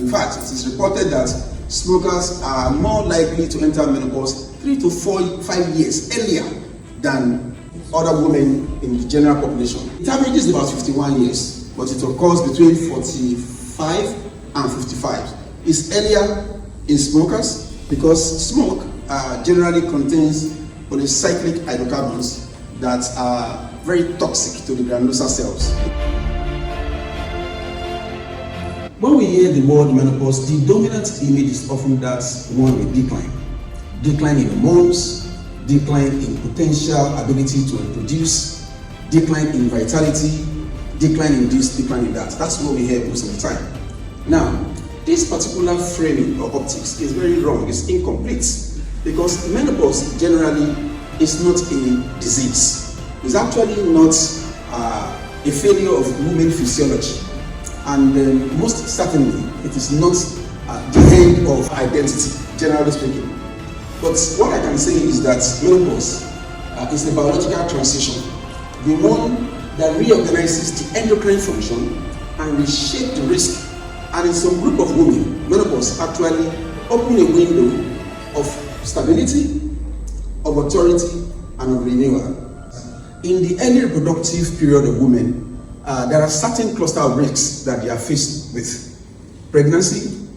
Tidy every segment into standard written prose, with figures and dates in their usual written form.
In fact, it is reported that smokers are more likely to enter menopause 3 to 5 years earlier than other women in the general population. It averages about 51 years, but it occurs between 45 and 55. It's earlier in smokers because smoke generally contains polycyclic hydrocarbons that are very toxic to the granulosa cells. When we hear the word menopause, the dominant image is often that one with decline. Decline in hormones, decline in potential ability to reproduce, decline in vitality, decline in this, decline in that. That's what we hear most of the time. Now, this particular framing or optics is very wrong, it's incomplete, because menopause generally is not a disease. It's actually not a failure of women physiology. And most certainly, it is not the end of identity, generally speaking. But what I can say is that menopause is a biological transition, the one that reorganizes the endocrine function and reshapes the risk. And in some group of women, menopause actually opens a window of stability, of authority, and of renewal. In the early reproductive period of women, there are certain cluster of risks that they are faced with: pregnancy,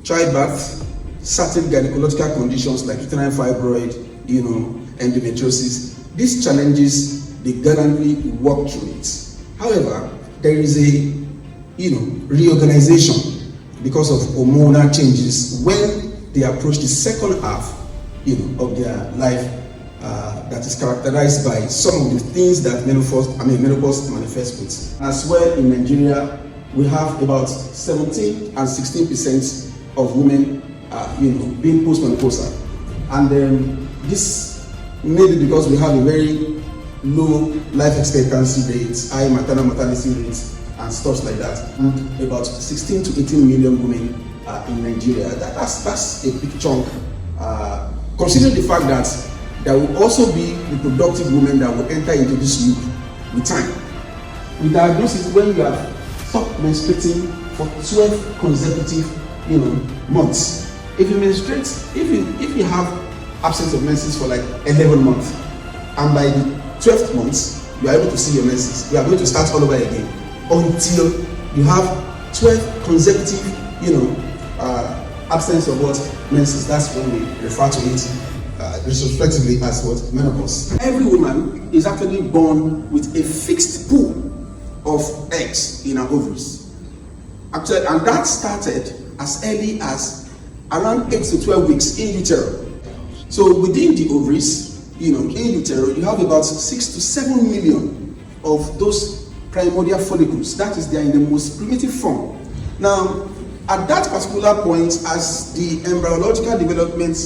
childbirth, certain gynecological conditions like uterine fibroid, endometriosis. These challenges, they gallantly work through it. However, there is a reorganization because of hormonal changes when they approach the second half of their life that is characterized by some of the things that menopause manifests with. As well, in Nigeria, we have about 17 and 16% of women being postmenopausal. And this may be because we have a very low life expectancy rate, high maternal mortality rates, and stuff like that. And about 16 to 18 million women in Nigeria. That's a big chunk. Considering the fact that there will also be reproductive women that will enter into this loop with time. With diagnosis, when you have stopped menstruating for 12 consecutive months. If you menstruate, if you have absence of menses for like 11 months, and by the 12th month, you are able to see your menses, you are going to start all over again until you have 12 consecutive, absence of what? Menses. That's when we refer to it retrospectively as what? Menopause. Every woman is actually born with a fixed pool of eggs in her ovaries. Actually, and that started as early as around 8 to 12 weeks in utero. So within the ovaries, in utero, you have about 6 to 7 million of those primordial follicles. That is, they are in the most primitive form. Now, at that particular point, as the embryological development,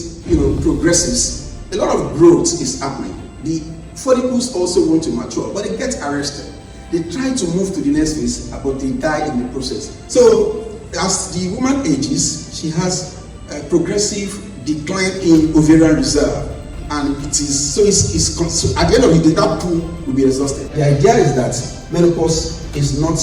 progresses, a lot of growth is happening. The follicles also want to mature, but they get arrested. They try to move to the next phase, but they die in the process. So, as the woman ages, she has a progressive decline in ovarian reserve, and it is so at the end of the day, that pool will be exhausted. The idea is that menopause is not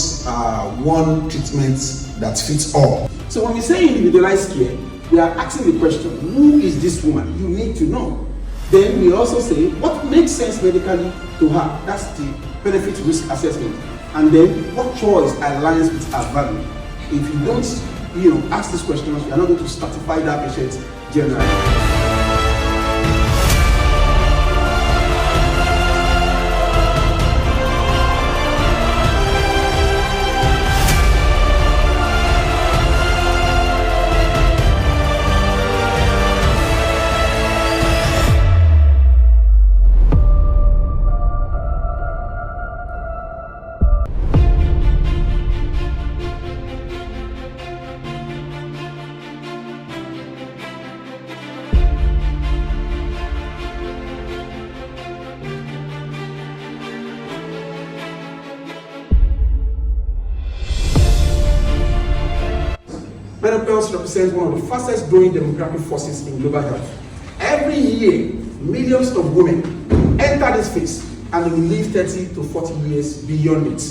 one treatment that fits all. So when we say individualized care, we are asking the question: who is this woman? You need to know. Then we also say what makes sense medically to her. That's the benefit risk assessment. And then what choice aligns with her value. If you don't, ask these questions, you are not going to stratify that patient generally. Menopause represents one of the fastest growing demographic forces in global health. Every year, millions of women enter this phase and will live 30 to 40 years beyond it.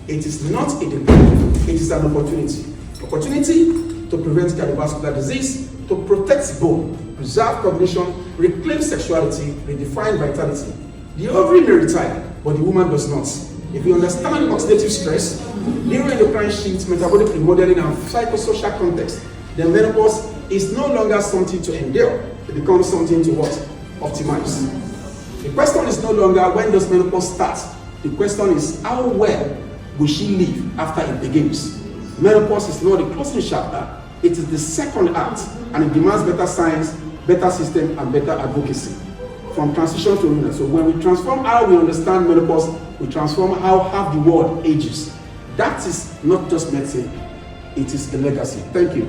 It is not a dependent, it is an opportunity. Opportunity to prevent cardiovascular disease, to protect bone, preserve cognition, reclaim sexuality, redefine vitality. The ovary may retire, but the woman does not. If you understand oxidative stress, neuroendocrine shifts, metabolic remodeling, and psychosocial context, then menopause is no longer something to endure. It becomes something to what? Optimize. The question is no longer when does menopause start. The question is how well will she live after it begins. Menopause is not the closing chapter, it is the second act, and it demands better science, better system, and better advocacy. From transition to renewal. So when we transform how we understand menopause, we transform how half the world ages. That is not just medicine, it is a legacy. Thank you.